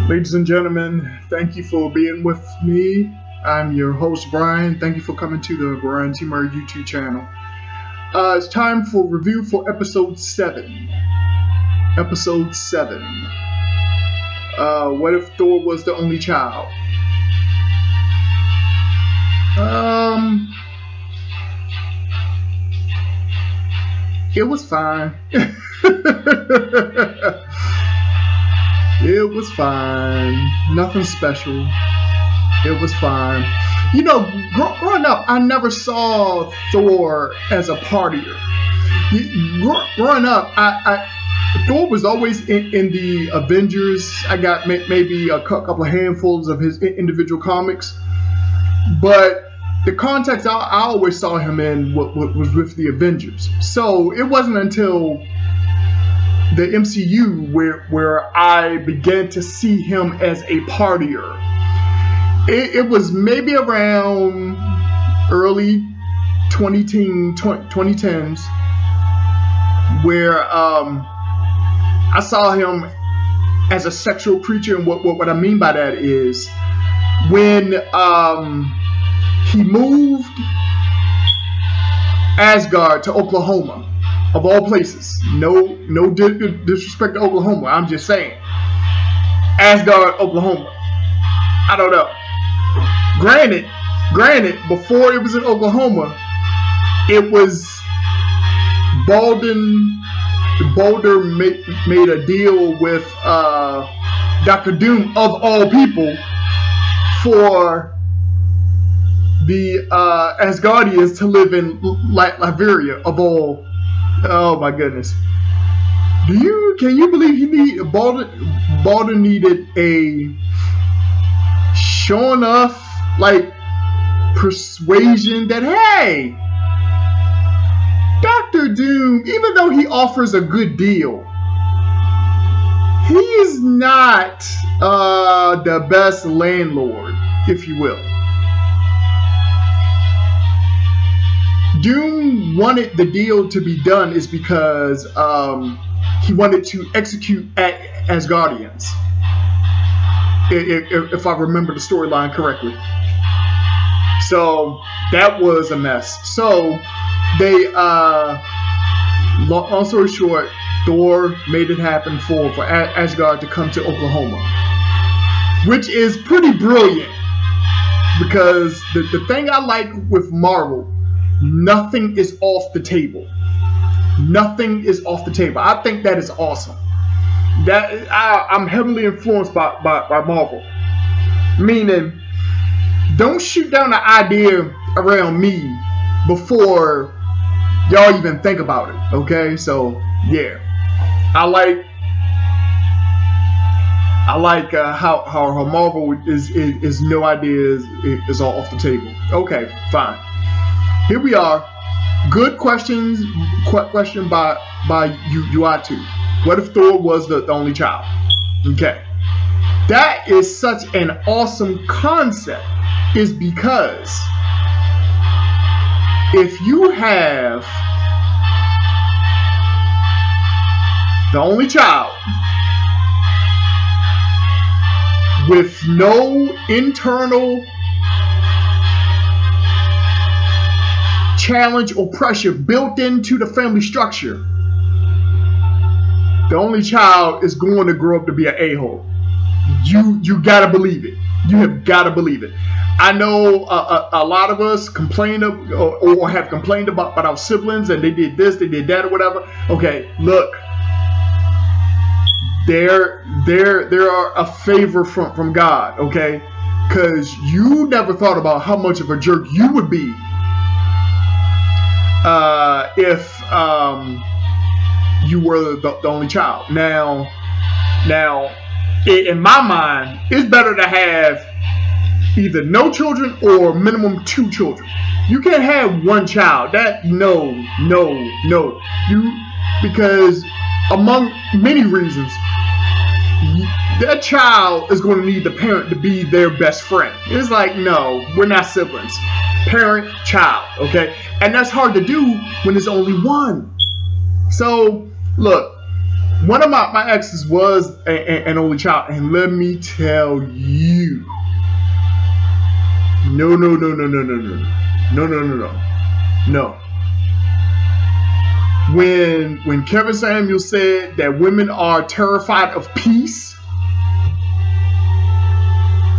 Ladies and gentlemen, thank you for being with me. I'm your host, Brian. Thank you for coming to the BrianTMurray YouTube channel. It's time for review for episode 7. Episode 7. What if Thor was the only child? It was fine. It was fine. Nothing special. It was fine. You know, growing up, I never saw Thor as a partier. Growing up, Thor was always in the Avengers. I got maybe a couple of handfuls of his individual comics. But the context I always saw him in was with the Avengers. So it wasn't until the MCU where I began to see him as a partier. It was maybe around early 2010s where I saw him as a sexual creature. And what I mean by that is when he moved Asgard to Oklahoma, of all places. No disrespect to Oklahoma. I'm just saying. Asgard, Oklahoma. I don't know. Granted, before it was in Oklahoma, it was Boulder made a deal with Dr. Doom, of all people, for the Asgardians to live in Liberia, of all. Oh my goodness! Can you believe Balder needed a sure enough persuasion that, hey, Dr. Doom, even though he offers a good deal, he is not the best landlord, if you will. Doom wanted the deal to be done is because he wanted to execute Asgardians, if I remember the storyline correctly. So that was a mess. So they, long story short, Thor made it happen for Asgard to come to Oklahoma, which is pretty brilliant, because the thing I like with Marvel, nothing is off the table. Nothing is off the table. I think that is awesome. I'm heavily influenced by Marvel. Meaning, don't shoot down an idea around me before y'all even think about it. Okay, so yeah, I like how Marvel is no idea is all off the table. Okay, fine. Here we are. Good questions. Question by Uatu. What if Thor was the only child? Okay. That is such an awesome concept, is because if you have the only child with no internal challenge or pressure built into the family structure, the only child is going to grow up to be an a-hole. You gotta believe it. You have gotta believe it. I know a lot of us complain or have complained about our siblings, and they did this, they did that, or whatever. Okay, look, there are a favor from God. Okay, because you never thought about how much of a jerk you would be if you were the only child. Now, in my mind, it's better to have either no children or minimum 2 children. You can't have one child. No. Because among many reasons, that child is going to need the parent to be their best friend. It's like, no, we're not siblings. Parent, child, okay? And that's hard to do when there's only one. So, look, One of my exes was an only child, and let me tell you, no. When Kevin Samuel said that women are terrified of peace,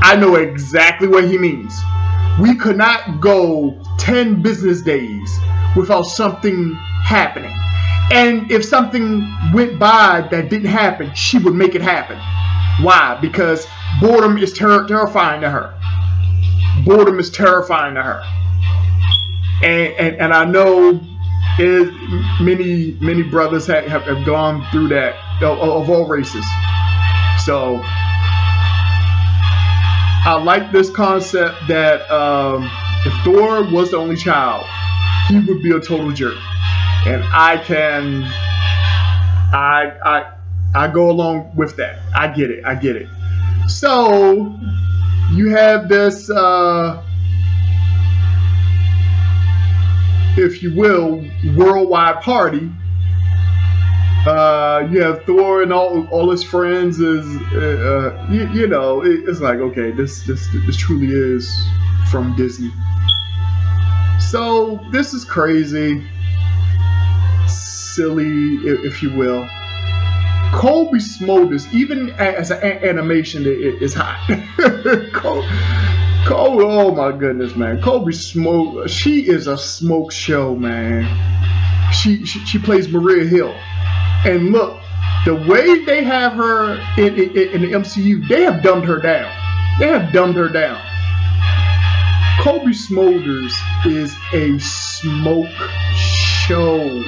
I know exactly what he means. We could not go 10 business days without something happening. And if something went by that didn't happen, she would make it happen. Why? Because boredom is terrifying to her. Boredom is terrifying to her. And I know many brothers have gone through that of all races. So I like this concept that if Thor was the only child, he would be a total jerk, and I go along with that. I get it. So you have this, if you will, worldwide party. You have Thor and all his friends is, you know, it's like, okay, this truly is from Disney. So this is crazy, silly, if you will. Kobe Smulders, even as an animation, is hot. Kobe, oh my goodness, man. Kobe Smoke, she is a smoke show, man. She plays Maria Hill. And look, the way they have her in the MCU, they have dumbed her down. Kobe Smulders is a smoke show.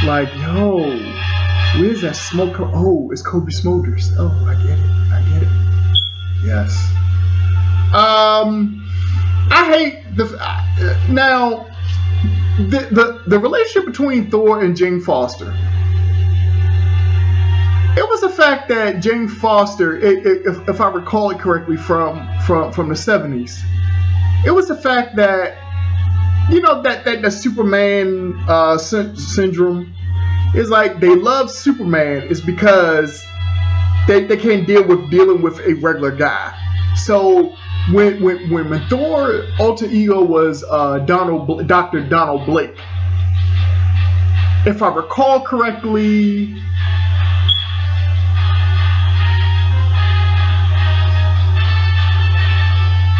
Like, yo, where's that smoke? Oh, it's Kobe Smulders. Oh, I get it. Yes. I hate now. The relationship between Thor and Jane Foster. It was the fact that Jane Foster, if I recall it correctly from the 70s, it was the fact that, you know, that Superman syndrome is like they love Superman is because they can't dealing with a regular guy. So when Thor alter ego was Dr. Donald Blake, if I recall correctly,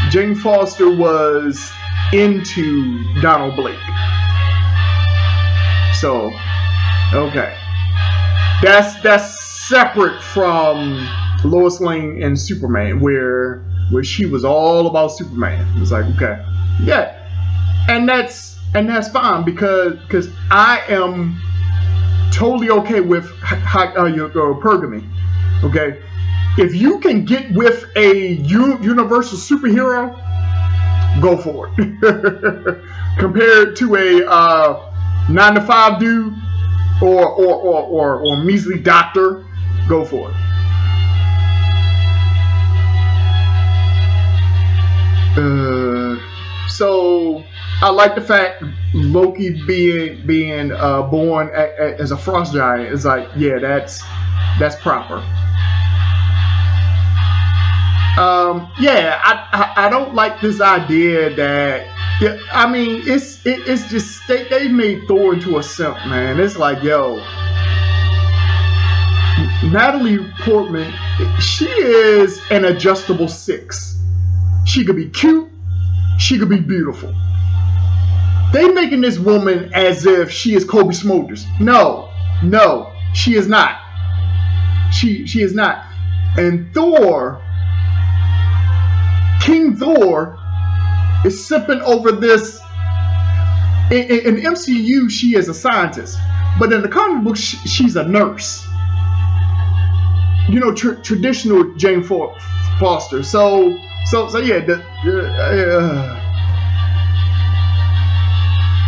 Jane Foster was into Donald Blake. So, okay, that's separate from Lois Lane and Superman, where she was all about Superman. It was like, okay, yeah, and that's fine because I am totally okay with hypergamy. Okay, if you can get with a universal superhero, go for it. Compared to a 9-to-5 dude or measly doctor, go for it. So I like the fact Loki being born as a frost giant is like, yeah, that's proper. Yeah, I don't like this idea that, yeah, I mean, it's just they made Thor into a simp, man. It's like, yo, Natalie Portman, she is an adjustable 6. She could be cute, she could be beautiful. They making this woman as if she is Kobe Smulders. No, she is not. She is not. And Thor, King Thor, is sipping over this. In MCU, she is a scientist, but in the comic book, she's a nurse. You know, traditional Jane Foster. So yeah,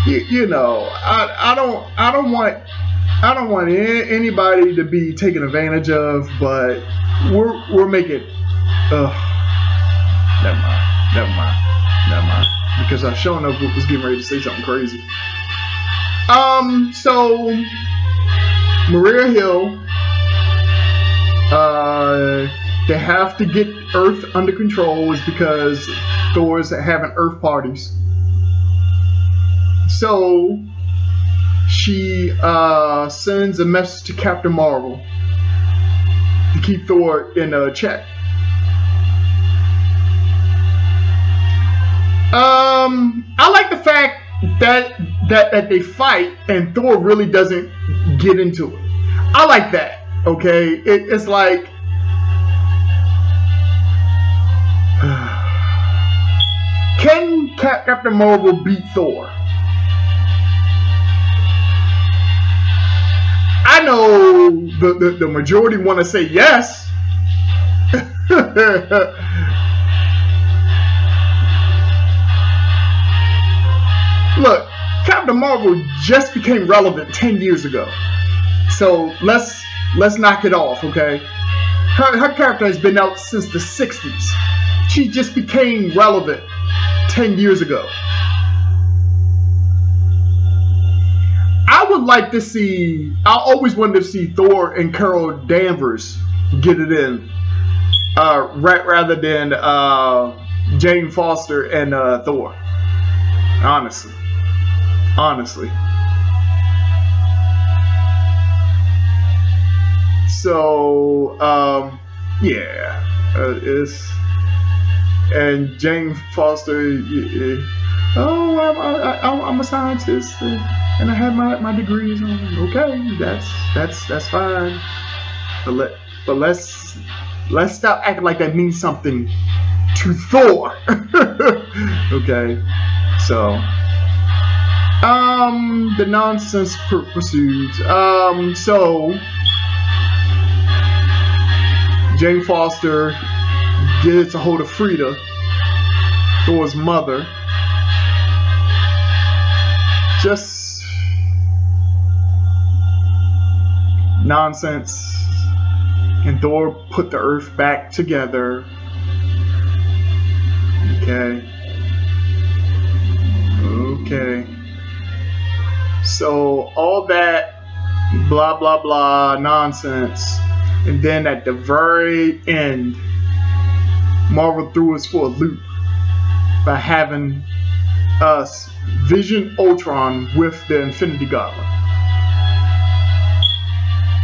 you know, I don't want anybody to be taken advantage of, but we're making. Never mind. Because I sure enough was getting ready to say something crazy. So Maria Hill. They have to get Earth under control is because Thor's having Earth parties. So she sends a message to Captain Marvel to keep Thor in check. I like the fact that they fight and Thor really doesn't get into it. I like that. Okay, it's like can Captain Marvel beat Thor? I know the majority want to say yes. Look, Captain Marvel just became relevant 10 years ago. So let's knock it off, okay? Her character has been out since the 60s. She just became relevant 10 years ago. I would like to see, I always wanted to see Thor and Carol Danvers get it in. Rather than Jane Foster and Thor. Honestly. So, yeah, and Jane Foster, I'm a scientist, and I have my degrees. Okay, that's fine. But let's stop acting like that means something to Thor. Okay, so the nonsense pursues. So Jane Foster gets a hold of Frida, Thor's mother. Just nonsense. And Thor put the Earth back together. Okay. So all that blah blah blah nonsense, and then at the very end, Marvel threw us for a loop by having us Vision Ultron with the Infinity Gauntlet.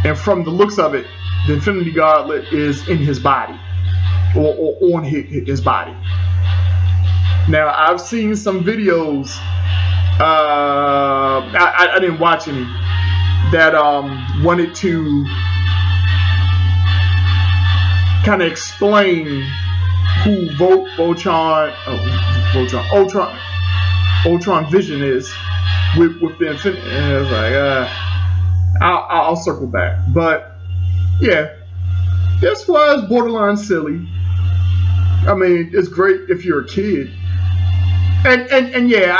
And from the looks of it, the Infinity Gauntlet is in his body, or on his body. Now, I've seen some videos, I didn't watch any, that wanted to kind of explain who Ultron Vision is with the Infinity. And I was like, I'll circle back. But yeah, this was borderline silly. I mean, it's great if you're a kid. And yeah,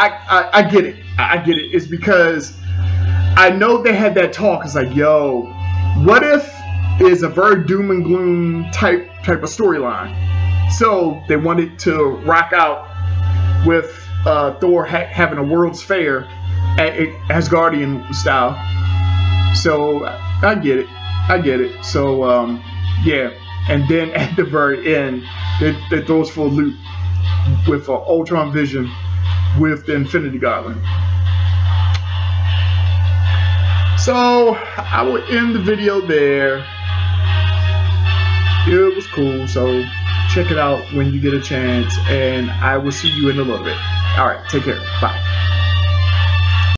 I get it. I get it. It's because I know they had that talk. It's like, yo, what if is a very doom and gloom type of storyline? So they wanted to rock out with Thor having a World's Fair Asgardian style. So I get it. So yeah, and then at the very end, they throw us for a loop with Ultron Vision with the Infinity Gauntlet. So I will end the video there. It was cool, so check it out when you get a chance, and I will see you in a little bit. Alright, take care. Bye.